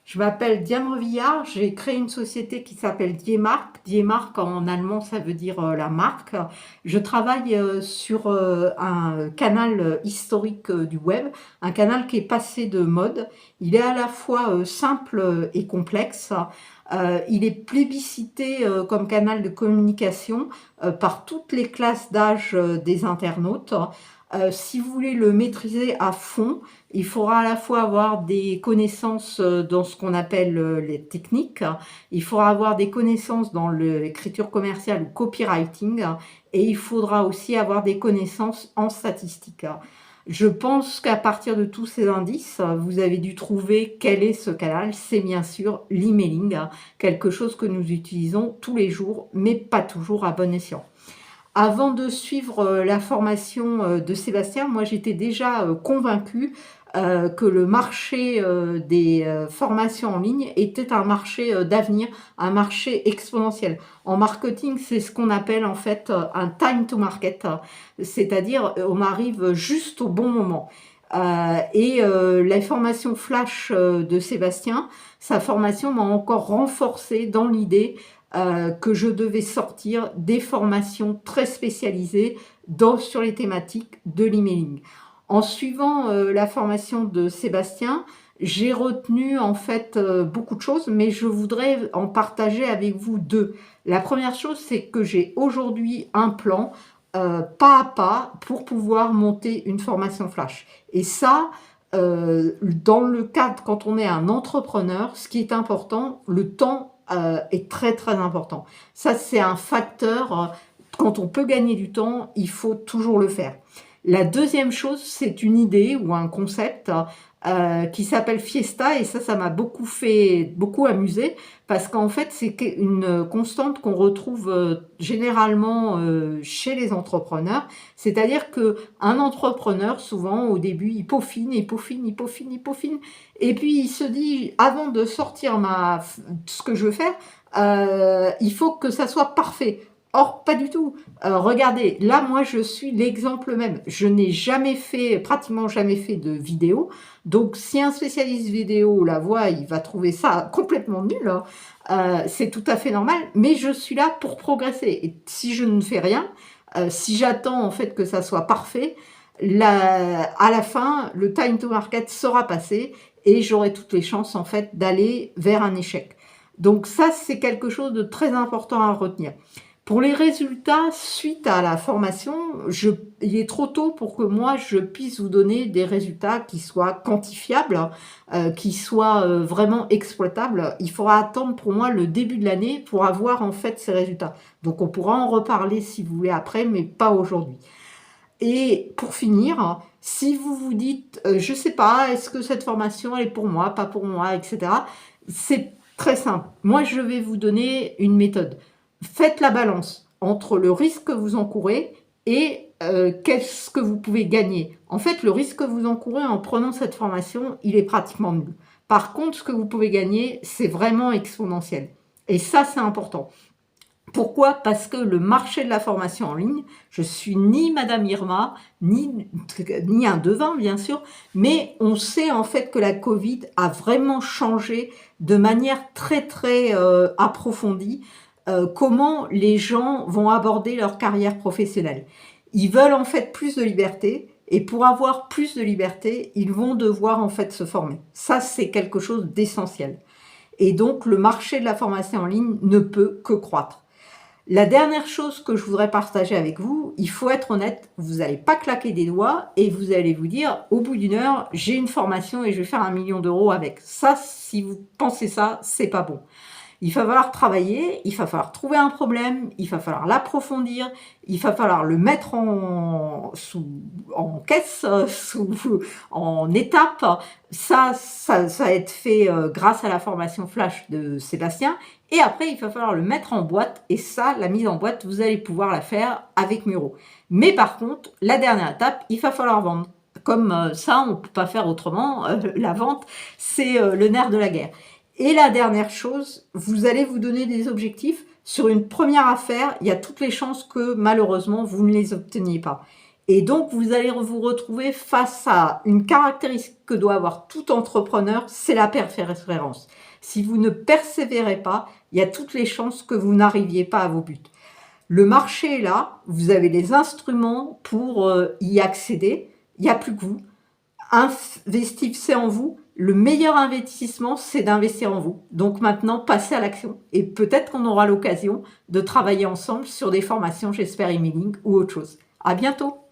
Je m'appelle Diane Revillard, j'ai créé une société qui s'appelle Diemark. Diemark en allemand ça veut dire la marque. Je travaille sur un canal historique du web, un canal qui est passé de mode. Il est à la fois simple et complexe. Il est plébiscité comme canal de communication par toutes les classes d'âge des internautes. Si vous voulez le maîtriser à fond, il faudra à la fois avoir des connaissances dans ce qu'on appelle les techniques, il faudra avoir des connaissances dans l'écriture commerciale ou copywriting, et il faudra aussi avoir des connaissances en statistique. Je pense qu'à partir de tous ces indices, vous avez dû trouver quel est ce canal. C'est bien sûr l'emailing, quelque chose que nous utilisons tous les jours, mais pas toujours à bon escient. Avant de suivre la formation de Sébastien, moi j'étais déjà convaincue que le marché des formations en ligne était un marché d'avenir, un marché exponentiel. En marketing, c'est ce qu'on appelle en fait un time to market, c'est-à-dire on arrive juste au bon moment. La formation flash de Sébastien, sa formation m'a encore renforcée dans l'idée que je devais sortir des formations très spécialisées sur les thématiques de l'emailing. En suivant la formation de Sébastien, j'ai retenu en fait beaucoup de choses, mais je voudrais en partager avec vous deux. La première chose, c'est que j'ai aujourd'hui un plan pas à pas pour pouvoir monter une formation flash. Et ça, dans le cadre, quand on est un entrepreneur, ce qui est important, le temps est très très important. Ça, c'est un facteur. Quand on peut gagner du temps, il faut toujours le faire. La deuxième chose, c'est une idée ou un concept qui s'appelle Fiesta, et ça m'a beaucoup amusé, parce qu'en fait, c'est une constante qu'on retrouve généralement chez les entrepreneurs. C'est-à-dire que un entrepreneur, souvent, au début, il peaufine, et puis il se dit, avant de sortir ce que je veux faire, il faut que ça soit parfait. Or, pas du tout. Regardez, là, moi, je suis l'exemple même. Je n'ai pratiquement jamais fait de vidéo. Donc, si un spécialiste vidéo la voit, il va trouver ça complètement nul. C'est tout à fait normal. Mais je suis là pour progresser. Et si je ne fais rien, si j'attends en fait que ça soit parfait, à la fin, le time to market sera passé et j'aurai toutes les chances en fait d'aller vers un échec. Donc ça, c'est quelque chose de très important à retenir. Pour les résultats, suite à la formation, il est trop tôt pour que moi, je puisse vous donner des résultats qui soient quantifiables, qui soient vraiment exploitables. Il faudra attendre pour moi le début de l'année pour avoir en fait ces résultats. Donc on pourra en reparler si vous voulez après, mais pas aujourd'hui. Et pour finir, si vous vous dites, je sais pas, est-ce que cette formation elle est pour moi, pas pour moi, etc. C'est très simple. Moi, je vais vous donner une méthode. Faites la balance entre le risque que vous encourez et qu'est-ce que vous pouvez gagner. En fait, le risque que vous encourez en prenant cette formation, il est pratiquement nul. Par contre, ce que vous pouvez gagner, c'est vraiment exponentiel. Et ça, c'est important. Pourquoi? Parce que le marché de la formation en ligne, je suis ni Madame Irma, ni un devin, bien sûr, mais on sait en fait que la Covid a vraiment changé de manière très très approfondie comment les gens vont aborder leur carrière professionnelle. Ils veulent en fait plus de liberté, et pour avoir plus de liberté, ils vont devoir en fait se former. Ça, c'est quelque chose d'essentiel. Et donc, le marché de la formation en ligne ne peut que croître. La dernière chose que je voudrais partager avec vous, il faut être honnête, vous n'allez pas claquer des doigts et vous allez vous dire, au bout d'1 heure, j'ai une formation et je vais faire 1 million d'euros avec. Ça, si vous pensez ça, c'est pas bon. Il va falloir travailler, il va falloir trouver un problème, il va falloir l'approfondir, il va falloir le mettre en caisse, en étapes. Ça va être fait grâce à la formation flash de Sébastien. Et après, il va falloir le mettre en boîte. Et ça, la mise en boîte, vous allez pouvoir la faire avec Miro. Mais par contre, la dernière étape, il va falloir vendre. Comme ça, on ne peut pas faire autrement. La vente, c'est le nerf de la guerre. Et la dernière chose, vous allez vous donner des objectifs. Sur une première affaire, il y a toutes les chances que malheureusement, vous ne les obteniez pas. Et donc, vous allez vous retrouver face à une caractéristique que doit avoir tout entrepreneur, c'est la persévérance. Si vous ne persévérez pas, il y a toutes les chances que vous n'arriviez pas à vos buts. Le marché est là, vous avez les instruments pour y accéder, il n'y a plus que vous. Investissez en vous. Le meilleur investissement, c'est d'investir en vous. Donc maintenant, passez à l'action. Et peut-être qu'on aura l'occasion de travailler ensemble sur des formations, j'espère, emailing ou autre chose. À bientôt!